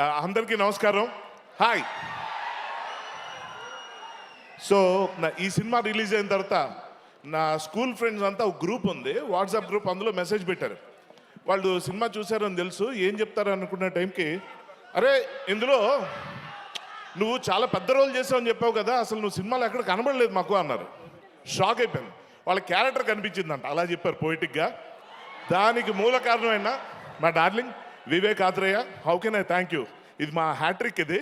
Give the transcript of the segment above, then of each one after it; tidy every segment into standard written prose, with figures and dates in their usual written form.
అందరికీ నమస్కారం. Hi. So ఈ సినిమా రిలీజ్ అయిన తర్వాత నా స్కూల్ ఫ్రెండ్స్ అంతా ఒక గ్రూప్ ఉంది, వాట్సాప్ గ్రూప్. అందులో మెసేజ్ పెట్టారు. వాళ్ళు సినిమా చూశారని తెలుసు, ఏం చెప్తారు అనుకున్న టైంకి, అరే ఇందులో నువ్వు చాలా పెద్ద రోల్ చేసావని చెప్పావు కదా, అసలు నువ్వు సినిమాలో ఎక్కడ కనబడలేదు మాకు అన్నారు. షాక్ అయిపోయాను. వాళ్ళ క్యారెక్టర్ కనిపించిందంట, అలా చెప్పారు పోయిటిక్గా. దానికి మూల కారణమైన మా darling Vivek Athreya. How can I thank you. ఇది మా హ్యాట్రిక్ ఇది.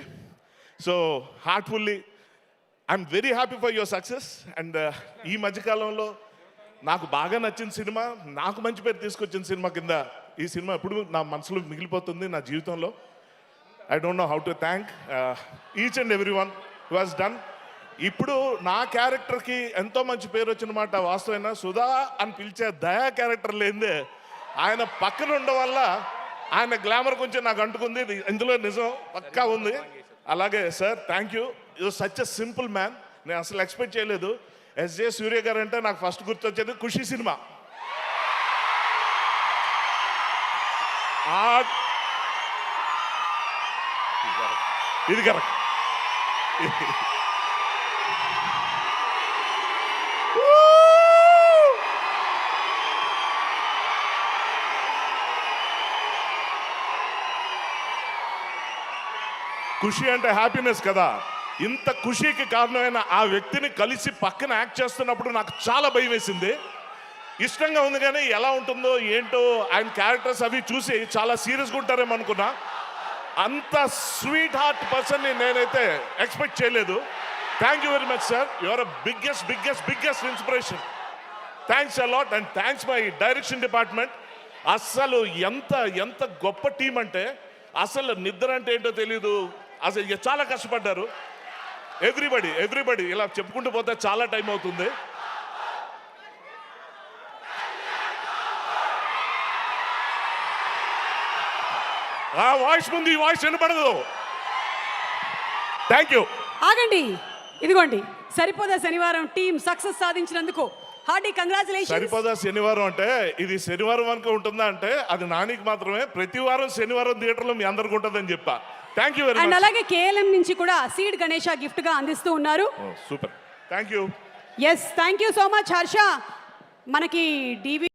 So heartfully I'm very happy for your success. And ఈ మధ్యకాలంలో నాకు బాగా నచ్చిన సినిమా, నాకు మంచి పేరు తీసుకొచ్చిన సినిమా కింద ఈ సినిమా ఎప్పుడు నా మనసులో మిగిలిపోతుంది నా జీవితంలో. I don't know how to thank each and every one who has done. ఇప్పుడు నా క్యారెక్టర్కి ఎంతో మంచి పేరు వచ్చిన మాట వాస్తవమైన. సుధా అని పిలిచే దయా క్యారెక్టర్ లేదే ఆయన పక్కన ఉండడం వల్ల ఆయన గ్లామర్ కొంచెం నాకు అంటుకుంది. ఇందులో నిజం పక్కా ఉంది. అలాగే సార్ థ్యాంక్ యూ. ఇది సచ్ ఎ సింపుల్ మ్యాన్. నేను అసలు ఎక్స్పెక్ట్ చేయలేదు. ఎస్జే సూర్య గారు అంటే నాకు ఫస్ట్ గుర్తొచ్చేది ఖుషి సినిమా. ఇది కరెక్ట్. ఖుషి అంటే హ్యాపీనెస్ కదా. ఇంత ఖుషికి కారణమైన ఆ వ్యక్తిని కలిసి పక్కన యాక్ట్ చేస్తున్నప్పుడు నాకు చాలా భయం వేసింది. ఇష్టంగా ఉంది కానీ ఎలా ఉంటుందో ఏంటో, ఆయన క్యారెక్టర్స్ అవి చూసి చాలా సీరియస్గా ఉంటారేమో అనుకున్నా. అంత స్వీట్ హార్ట్ పర్సన్ని నేనైతే ఎక్స్పెక్ట్ చేయలేదు. Thank you very much sir. Your biggest biggest biggest inspiration. Thanks a lot. And thanks my direction department. అస్సలు ఎంత ఎంత గొప్ప టీం అంటే అసలు నిద్ర అంటే ఏంటో తెలీదు. అసలు చాలా కష్టపడ్డారు. ఎవ్రీబడి ఇలా చెప్పుకుంటూ పోతే చాలా టైం అవుతుంది. ఆ వాయిస్ ముందు ఈ వాయిస్ వినపడదు. Thank you. ఆగండి, ఇదిగోండి సరిపోదా శనివారం టీం సక్సెస్ సాధించినందుకు హార్టీ కంగ్రాచులేషన్స్. సరిపోదా శనివారం అంటే ఇది శనివారం వరకు ఉంటుందా అంటే అది నానికి మాత్రమే. ప్రతి వారం శనివారం థియేటర్లో మీ అందరికి ఉంటుందని చెప్పా. Thank you very much. And అలాగే కేఎల్ఎం నుంచి కూడా సీడ్ గణేష గిఫ్ట్ గా అందిస్తూ ఉన్నారు. Super. Thank you. Yes thank you so much Harsha. మనకి డివి